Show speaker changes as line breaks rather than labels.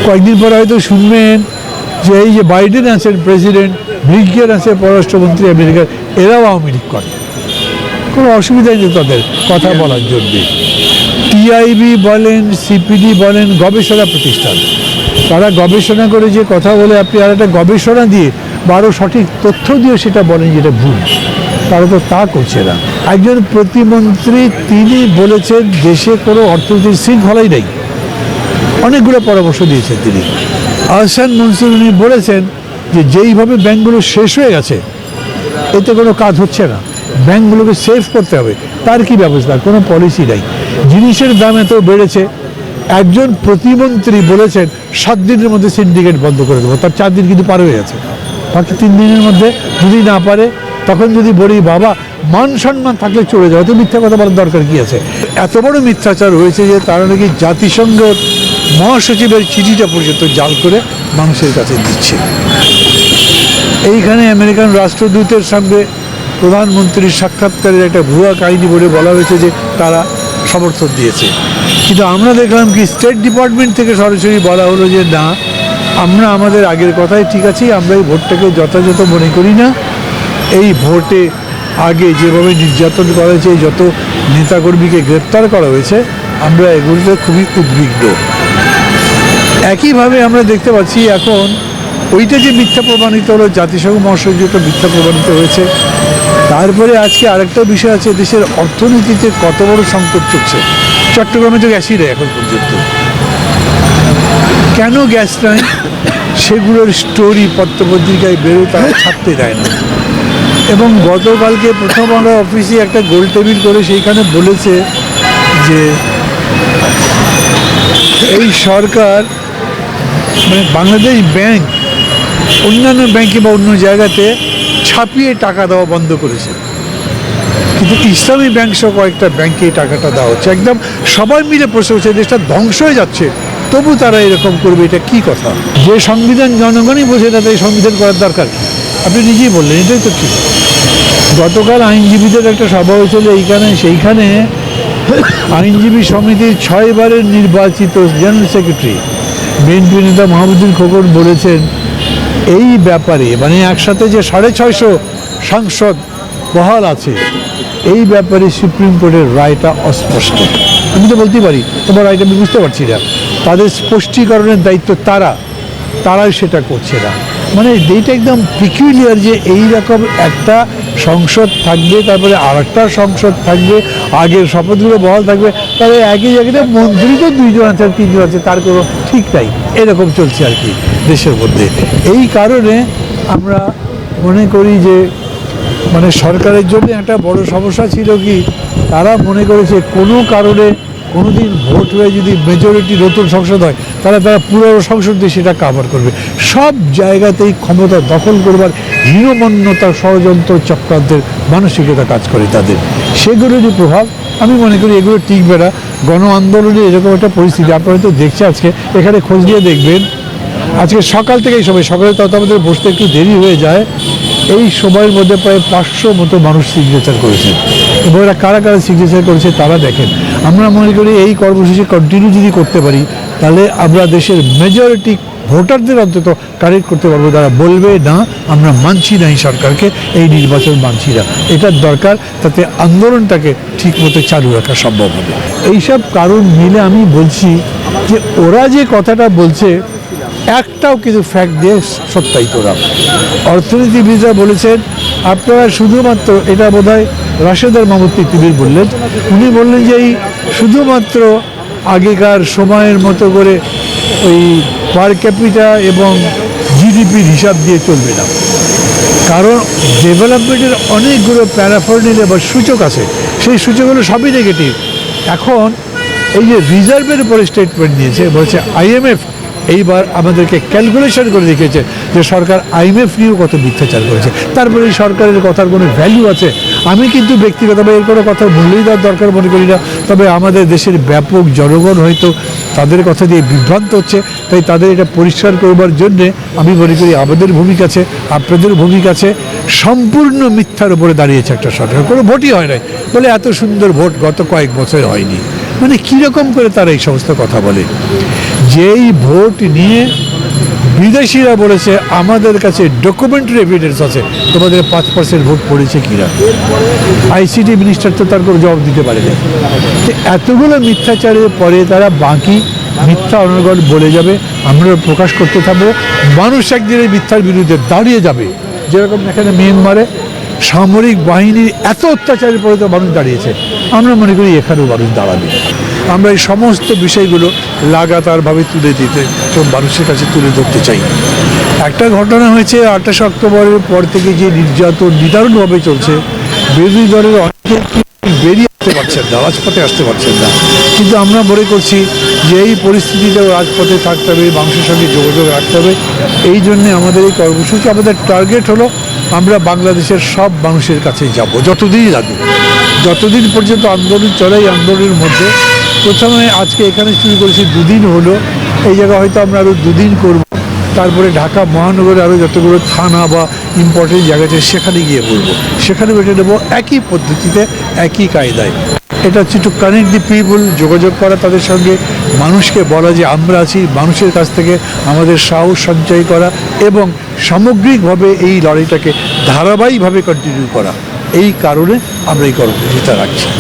কয়েকদিন পর হয়তো শুনবেন যে এই যে বাইডেন আছেন প্রেসিডেন্ট, ব্লিংকেন আছে পররাষ্ট্রমন্ত্রী আমেরিকার, এরাও আওয়ামী লীগ করে। কোনো অসুবিধাই নেই তাদের কথা বলার জন্যে। টিআইবি বলেন, সিপিডি বলেন, গবেষণা প্রতিষ্ঠান, তারা গবেষণা করে যে কথা বলে, আপনি আর একটা গবেষণা দিয়ে বা আরও সঠিক তথ্য দিয়ে সেটা বলেন যেটা ভুল, তারা তো তা করছে না। একজন প্রতিমন্ত্রী তিনি বলেছেন দেশে কোনো অর্থনৈতিক শৃঙ্খলাই নেই, অনেকগুলো পরামর্শ দিয়েছেন তিনি। আহসান মনসুর উনি বলেছেন যে যেইভাবে ব্যাংকগুলো শেষ হয়ে গেছে এতে কোনো কাজ হচ্ছে না, ব্যাংকগুলোকে সেভ করতে হবে। তার কি ব্যবস্থা? কোনো পলিসি নাই। জিনিসের দাম এত বেড়েছে, একজন প্রতিমন্ত্রী বলেছেন 7 দিনের মধ্যে সিন্ডিকেট বন্ধ করে দেবো, তার 4 দিন কিন্তু পার হয়ে গেছে, বাকি 3 দিনের মধ্যে যদি না পারে, তখন যদি বলি বাবা মান সম্মান থাকলে চলে যাওয়া, তো মিথ্যা কথা বলার দরকার কি আছে? এত বড় মিথ্যাচার হয়েছে যে তারা নাকি জাতিসংঘ মহাসচিবের চিঠিটা পর্যন্ত জাল করে মানুষের কাছে দিচ্ছে। এইখানে আমেরিকান রাষ্ট্রদূতের সঙ্গে প্রধানমন্ত্রীর সাক্ষাৎকারের একটা ভুয়া কাহিনী বলে বলা হয়েছে যে তারা সমর্থন দিয়েছে, কিন্তু আমরা দেখলাম কি স্টেট ডিপার্টমেন্ট থেকে সরাসরি বলা হলো যে না, আমরা আমাদের আগের কথাই ঠিক আছি, আমরা এই ভোটটাকে যথাযথ মনে করি না। এই ভোটে আগে যেভাবে নির্যাতন করা হয়েছে, যত নেতাকর্মীকে গ্রেপ্তার করা হয়েছে, আমরা এগুলোতে খুবই উদ্বিগ্ন। একইভাবে আমরা দেখতে পাচ্ছি এখন ওইটা যে মিথ্যা প্রমাণিত হলো, জাতিসংঘ মহাসচিবটা মিথ্যা প্রমাণিত হয়েছে। তারপরে আজকে আরেকটা বিষয় আছে, দেশের অর্থনীতিতে কত বড় সংকট চলছে। চট্টগ্রামে তো গ্যাসই নেই এখন পর্যন্ত। কেন গ্যাস নাই সেগুলোর স্টোরি পত্রপত্রিকায় বেরোয়, তারা ছাপতে দেয় না। এবং গতকালকে প্রথম আলো অফিসে একটা গোল টেবিল করে সেইখানে বলেছে যে এই সরকার মানে বাংলাদেশ ব্যাংক অন্যান্য ব্যাংকে বা অন্য জায়গাতে ছাপিয়ে টাকা দেওয়া বন্ধ করেছে, কিন্তু ইসলামী ব্যাংক সহ কয়েকটা ব্যাংকে এই টাকাটা দেওয়া হচ্ছে। একদম সবাই মিলে প্রশ্ন হচ্ছে দেশটা ধ্বংস হয়ে যাচ্ছে, তবু তারা এরকম করবে, এটা কি কথা? যে সংবিধান জনগণই বোঝে না, তাই সংবিধান করার দরকার কি? আপনি নিজেই বললেন, এটাই তো ঠিক। গতকাল আইনজীবীদের একটা সভা হয়েছিল এইখানে, সেইখানে আইনজীবী সমিতির 6 বারের নির্বাচিত জেনারেল সেক্রেটারি বিএনপি নেতা মাহমুদুল খোকন বলেছেন এই ব্যাপারে, মানে একসাথে যে 650 সাংসদ বহাল আছে, এই ব্যাপারে সুপ্রিম কোর্টের রায়টা অস্পষ্ট। আমি তো বলতে পারি তোমার রায়টা আমি বুঝতে পারছি না, তাদের স্পষ্টীকরণের দায়িত্ব তারাই সেটা করছে না। মানে এইটা একদম পিকুলিয়ার যে এইরকম একটা সংসদ থাকবে, তারপরে আর একটা সংসদ থাকবে, আগের শপথগুলো বহাল থাকবে, তবে একই জায়গায় মন্ত্রী তো 2 জন আছে 3 জন আছে, তার কোনো ঠিক নাই। এরকম চলছে আর কি দেশের মধ্যে। এই কারণে আমরা মনে করি যে মানে সরকারের জন্য একটা বড় সমস্যা ছিল কি, তারা মনে করেছে কোনো কারণে কোনোদিন ভোট হয়ে যদি মেজরিটি নতুন সংসদ হয়, তারা পুরো সংসদ দিয়ে সেটা কাভার করবে। সব জায়গাতেই ক্ষমতা দখল করবার হীনমন্যতা, ষড়যন্ত্র, চক্রান্তের মানসিকতা কাজ করে তাদের। সেগুলোরই প্রভাব আমি মনে করি এগুলো টিকবে না। গণ আন্দোলনে এরকম একটা পরিস্থিতি আপনারা তো দেখছে। আজকে এখানে খোঁজ দিয়ে দেখবেন, আজকে সকাল থেকে এই সময়, সকালে তো আমাদের বসতে একটু দেরি হয়ে যায়, এই সময়ের মধ্যে প্রায় 500 মতো মানুষ সিগনেচার করেছে। এবং এরা কারা কারা সিগনেচার করেছে তারা দেখেন। আমরা মনে করি এই কর্মসূচি কন্টিনিউ যদি করতে পারি, তাহলে আমরা দেশের মেজরিটি ভোটারদের অন্তত কারেক্ট করতে পারবো, তারা বলবে না আমরা মানছি না এই সরকারকে, এই নির্বাচন মানছি না। এটার দরকার, তাতে আন্দোলনটাকে ঠিক মতো চালু রাখা সম্ভব হবে। এইসব কারণ মিলে আমি বলছি যে ওরা যে কথাটা বলছে একটাও কিন্তু ফ্যাক্ট দিয়ে সত্যায়িত না। অর্থনীতিবিদরা বলেছেন আপনারা শুধুমাত্র, এটা বোধহয় রাশেদার মাহমুদ তিতুমির বললেন, উনি বললেন যে এই শুধুমাত্র আগেকার সময়ের মতো করে ওই পার ক্যাপিটা এবং জিডিপির হিসাব দিয়ে চলবে না, কারণ ডেভেলপমেন্টের অনেকগুলো প্যারাফর্নিলে বা সূচক আছে, সেই সূচকগুলো সবই নেগেটিভ। এখন এই যে রিজার্ভের উপরে স্টেটমেন্ট দিয়েছে, বলছে আইএমএফ এইবার আমাদেরকে ক্যালকুলেশন করে দেখিয়েছে যে সরকার আইএমএফ নিয়েও কত মিথ্যাচার করেছে। তারপরে এই সরকারের কথার কোনো ভ্যালু আছে? আমি কিন্তু ব্যক্তিগতভাবে এর কোনো কথা মূল্যই দেওয়ার দরকার মনে করি না। তবে আমাদের দেশের ব্যাপক জনগণ হয়তো তাদের কথা দিয়ে বিভ্রান্ত হচ্ছে, তাই তাদের এটা পরিষ্কার করবার জন্যে আমি মনে করি আমাদের ভূমিকা আছে, আপনাদের ভূমিকা আছে। সম্পূর্ণ মিথ্যার উপরে দাঁড়িয়েছে একটা সরকার, কোনো ভোটই হয় নাই বলে এত সুন্দর ভোট গত কয়েক বছর হয়নি। মানে কীরকম করে তারা এই সমস্ত কথা বলে? যেই ভোট নিয়ে বিদেশিরা বলেছে আমাদের কাছে ডকুমেন্টারি এভিডেন্স আছে তোমাদের 5% ভোট পড়েছে কিনা, আইসিটি মিনিস্টার তো তার কোনো জবাব দিতে পারেনি। তো এতগুলো মিথ্যাচারের পরে তারা বাকি মিথ্যা অনর্গল বলে যাবে, আমরা প্রকাশ করতে থাকবো। মানুষ একদিন এই মিথ্যার বিরুদ্ধে দাঁড়িয়ে যাবে। যেরকম এখানে মিয়ানমারে সামরিক বাহিনীর এত অত্যাচারের পরে তো মানুষ দাঁড়িয়েছে, আমরা মনে করি এখানেও মানুষ দাঁড়াবে। আমরা এই সমস্ত বিষয়গুলো লাগাতারভাবে তুলে দিতে তো মানুষের কাছে তুলে ধরতে চাই। একটা ঘটনা হয়েছে 28 অক্টোবরের পর থেকে যে নির্যাতন নিদারুণভাবে চলছে, বিরোধী দলের অনেকে বেরিয়ে আসতে পারছেন না, রাজপথে আসতে পারছেন না, কিন্তু আমরা মনে করছি যে এই পরিস্থিতিতেও রাজপথে থাকতে হবে, মানুষের সঙ্গে যোগাযোগ রাখতে হবে। এই জন্যে আমাদের এই কর্মসূচি, আমাদের টার্গেট হলো আমরা বাংলাদেশের সব মানুষের কাছে যাব, যতদিনই লাগুক, যতদিন পর্যন্ত আন্দোলন চলে। এই আন্দোলনের মধ্যে প্রথমে আজকে এখানে শুরু করেছি, 2 দিন হলো, এই জায়গা হয়তো আমরা আরও 2 দিন করব। তারপরে ঢাকা মহানগরে আরও যতগুলো থানা বা ইম্পর্টেন্ট জায়গা আছে সেখানে গিয়ে বলবো, সেখানে বেটে নেবো একই পদ্ধতিতে, একই কায়দায়। এটা হচ্ছে টু কানেক্ট দি পিপল, যোগাযোগ করা তাদের সঙ্গে, মানুষকে বলা যে আমরা আছি, মানুষের কাছ থেকে আমাদের সাহস সঞ্চয় করা এবং সামগ্রিকভাবে এই লড়াইটাকে ধারাবাহিকভাবে কন্টিনিউ করা। এই কারণে আমরা এই কর্মসূচিটা রাখছি।